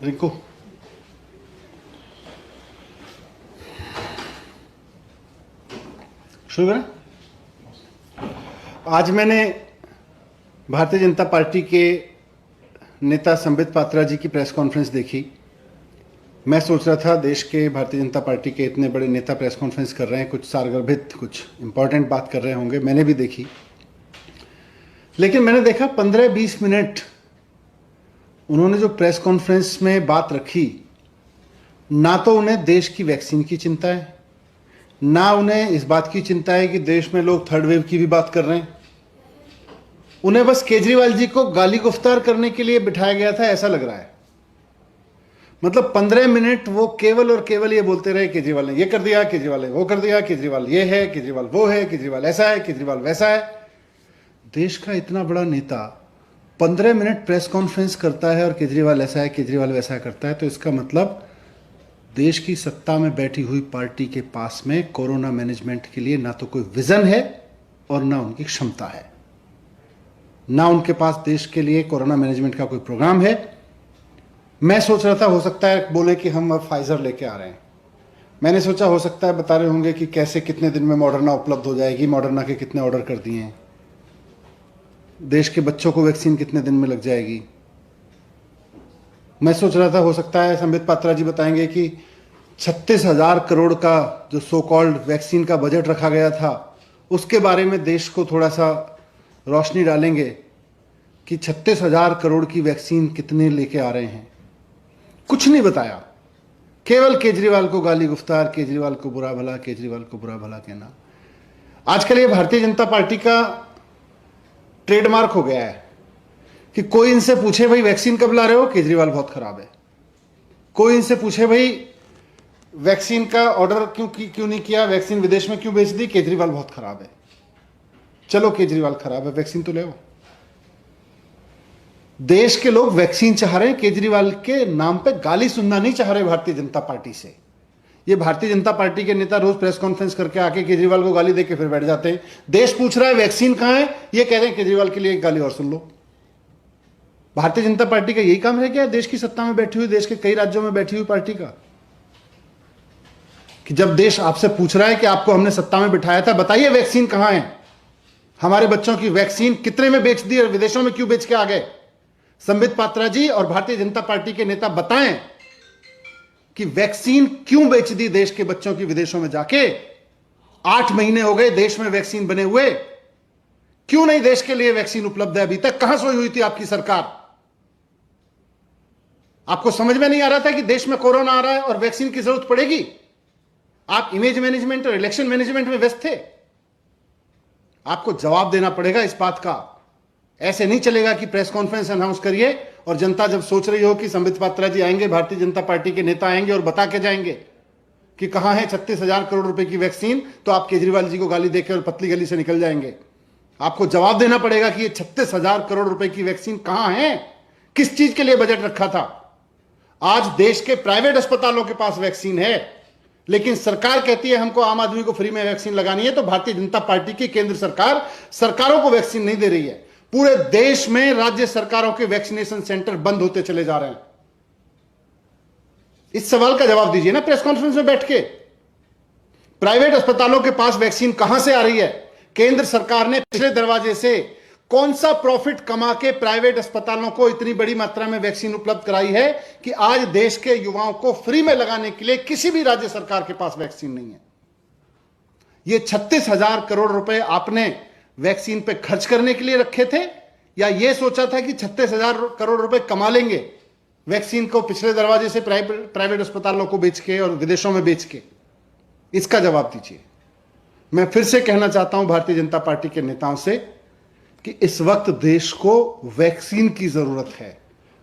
रिंकू, शुरू करें। आज मैंने भारतीय जनता पार्टी के नेता संबित पात्रा जी की प्रेस कॉन्फ्रेंस देखी। मैं सोच रहा था देश के भारतीय जनता पार्टी के इतने बड़े नेता प्रेस कॉन्फ्रेंस कर रहे हैं, कुछ सारगर्भित कुछ इंपॉर्टेंट बात कर रहे होंगे, मैंने भी देखी। लेकिन मैंने देखा 15-20 मिनट उन्होंने जो प्रेस कॉन्फ्रेंस में बात रखी, ना तो उन्हें देश की वैक्सीन की चिंता है, ना उन्हें इस बात की चिंता है कि देश में लोग थर्ड वेव की भी बात कर रहे हैं। उन्हें बस केजरीवाल जी को गाली गुफ्तार करने के लिए बिठाया गया था, ऐसा लग रहा है। मतलब 15 मिनट वो केवल और केवल ये बोलते रहे, केजरीवाल ने ये कर दिया, केजरीवाल ने वो कर दिया, केजरीवाल ये है, केजरीवाल वो है, केजरीवाल ऐसा है, केजरीवाल वैसा है। देश का इतना बड़ा नेता 15 मिनट प्रेस कॉन्फ्रेंस करता है और केजरीवाल ऐसा है, केजरीवाल वैसा करता है, तो इसका मतलब देश की सत्ता में बैठी हुई पार्टी के पास में कोरोना मैनेजमेंट के लिए ना तो कोई विजन है और ना उनकी क्षमता है, ना उनके पास देश के लिए कोरोना मैनेजमेंट का कोई प्रोग्राम है। मैं सोच रहा था हो सकता है बोले कि हम अब फाइजर लेके आ रहे हैं। मैंने सोचा हो सकता है बता रहे होंगे कि कैसे कितने दिन में मॉडर्ना उपलब्ध हो जाएगी, मॉडर्ना के कितने ऑर्डर कर दिए हैं, देश के बच्चों को वैक्सीन कितने दिन में लग जाएगी। मैं सोच रहा था हो सकता है संबित पात्रा जी बताएंगे कि 36,000 करोड़ का जो सो कॉल्ड वैक्सीन का बजट रखा गया था, उसके बारे में देश को थोड़ा सा रोशनी डालेंगे कि 36,000 करोड़ की वैक्सीन कितने लेके आ रहे हैं। कुछ नहीं बताया, केवल केजरीवाल को गाली गुफ्तार, केजरीवाल को बुरा भला, केजरीवाल को बुरा भला कहना। आजकल ये भारतीय जनता पार्टी का ट्रेडमार्क हो गया है कि कोई इनसे पूछे भाई वैक्सीन कब ला रहे हो, केजरीवाल बहुत खराब है। कोई इनसे पूछे भाई वैक्सीन का ऑर्डर क्यों नहीं किया, वैक्सीन विदेश में क्यों बेच दी, केजरीवाल बहुत खराब है। चलो केजरीवाल खराब है, वैक्सीन तो ले आओ। देश के लोग वैक्सीन चाह रहे हैं, केजरीवाल के नाम पे गाली सुनना नहीं चाह रहे भारतीय जनता पार्टी से। ये भारतीय जनता पार्टी के नेता रोज प्रेस कॉन्फ्रेंस करके आके केजरीवाल को गाली देके फिर बैठ जाते हैं। देश पूछ रहा है वैक्सीन कहां है, ये कह रहे हैं केजरीवाल के लिए एक गाली और सुन लो। भारतीय जनता पार्टी का यही काम रह गया है देश की सत्ता में बैठी हुई, देश के कई राज्यों में बैठी हुई पार्टी का, कि जब देश आपसे पूछ रहा है कि आपको हमने सत्ता में बिठाया था, बताइए वैक्सीन कहां है, हमारे बच्चों की वैक्सीन कितने में बेच दी और विदेशों में क्यों बेच के आ गए। संबित पात्रा जी और भारतीय जनता पार्टी के नेता बताएं कि वैक्सीन क्यों बेच दी देश के बच्चों की विदेशों में जाके। 8 महीने हो गए देश में वैक्सीन बने हुए, क्यों नहीं देश के लिए वैक्सीन उपलब्ध है अभी तक। कहां सोई हुई थी आपकी सरकार। आपको समझ में नहीं आ रहा था कि देश में कोरोना आ रहा है और वैक्सीन की जरूरत पड़ेगी। आप इमेज मैनेजमेंट और इलेक्शन मैनेजमेंट में व्यस्त थे। आपको जवाब देना पड़ेगा इस बात का। ऐसे नहीं चलेगा कि प्रेस कॉन्फ्रेंस अनाउंस करिए और जनता जब सोच रही हो कि संबित पात्रा जी आएंगे, भारतीय जनता पार्टी के नेता आएंगे और बता के जाएंगे कि कहां है 36,000 करोड़ रुपए की वैक्सीन, तो आप केजरीवाल जी को गाली देकर और पतली गली से निकल जाएंगे। आपको जवाब देना पड़ेगा कि ये 36,000 करोड़ रुपए की वैक्सीन कहां है, किस चीज के लिए बजट रखा था। आज देश के प्राइवेट अस्पतालों के पास वैक्सीन है, लेकिन सरकार कहती है हमको आम आदमी को फ्री में वैक्सीन लगानी है, तो भारतीय जनता पार्टी की केंद्र सरकार सरकारों को वैक्सीन नहीं दे रही है। पूरे देश में राज्य सरकारों के वैक्सीनेशन सेंटर बंद होते चले जा रहे हैं। इस सवाल का जवाब दीजिए ना प्रेस कॉन्फ्रेंस में बैठ के। प्राइवेट अस्पतालों के पास वैक्सीन कहां से आ रही है। केंद्र सरकार ने पिछले दरवाजे से कौन सा प्रॉफिट कमा के प्राइवेट अस्पतालों को इतनी बड़ी मात्रा में वैक्सीन उपलब्ध कराई है कि आज देश के युवाओं को फ्री में लगाने के लिए किसी भी राज्य सरकार के पास वैक्सीन नहीं है। ये 36,000 करोड़ रुपए आपने वैक्सीन पे खर्च करने के लिए रखे थे, या यह सोचा था कि 36,000 करोड़ रुपए कमा लेंगे वैक्सीन को पिछले दरवाजे से प्राइवेट अस्पतालों को बेच के और विदेशों में बेच के। इसका जवाब दीजिए। मैं फिर से कहना चाहता हूं भारतीय जनता पार्टी के नेताओं से कि इस वक्त देश को वैक्सीन की जरूरत है।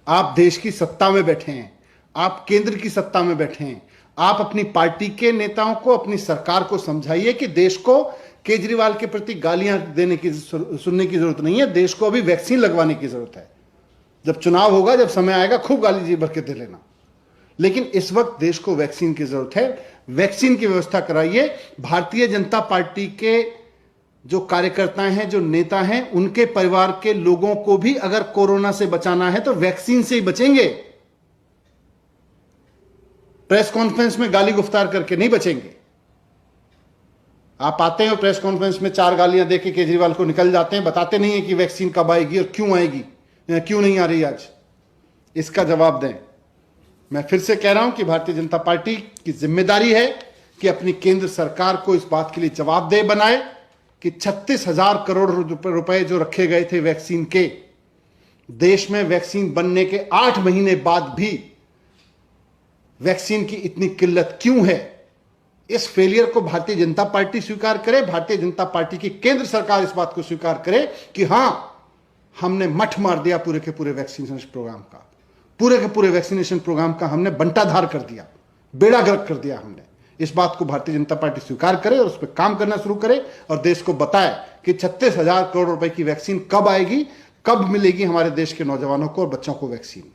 आप देश की सत्ता में बैठे हैं, आप केंद्र की सत्ता में बैठे हैं। आप अपनी पार्टी के नेताओं को, अपनी सरकार को समझाइए कि देश को केजरीवाल के प्रति गालियां देने की सुनने की जरूरत नहीं है, देश को अभी वैक्सीन लगवाने की जरूरत है। जब चुनाव होगा, जब समय आएगा, खूब गाली जी भर के दे लेना, लेकिन इस वक्त देश को वैक्सीन की जरूरत है। वैक्सीन की व्यवस्था कराइए। भारतीय जनता पार्टी के जो कार्यकर्ता हैं, जो नेता हैं, उनके परिवार के लोगों को भी अगर कोरोना से बचाना है तो वैक्सीन से ही बचेंगे। प्रेस कॉन्फ्रेंस में गाली गुफ्तार करके नहीं बचेंगे। आप आते हैं और प्रेस कॉन्फ्रेंस में 4 गालियां देके केजरीवाल को निकल जाते हैं, बताते नहीं है कि वैक्सीन कब आएगी और क्यों आएगी, क्यों नहीं आ रही आज। इसका जवाब दें। मैं फिर से कह रहा हूं कि भारतीय जनता पार्टी की जिम्मेदारी है कि अपनी केंद्र सरकार को इस बात के लिए जवाबदेह बनाए कि 36,000 करोड़ रुपए जो रखे गए थे वैक्सीन के, देश में वैक्सीन बनने के 8 महीने बाद भी वैक्सीन की इतनी किल्लत क्यों है। इस फेलियर को भारतीय जनता पार्टी स्वीकार करे, भारतीय जनता पार्टी की केंद्र सरकार इस बात को स्वीकार करे कि हां, हमने मठ मार दिया पूरे के पूरे वैक्सीनेशन प्रोग्राम का, पूरे के पूरे वैक्सीनेशन प्रोग्राम का हमने बंटाधार कर दिया, बेड़ा गर्क कर दिया हमने। इस बात को भारतीय जनता पार्टी स्वीकार करे और उस पर काम करना शुरू करे और देश को बताए कि 36,000 करोड़ रुपए की वैक्सीन कब आएगी, कब मिलेगी हमारे देश के नौजवानों को और बच्चों को वैक्सीन।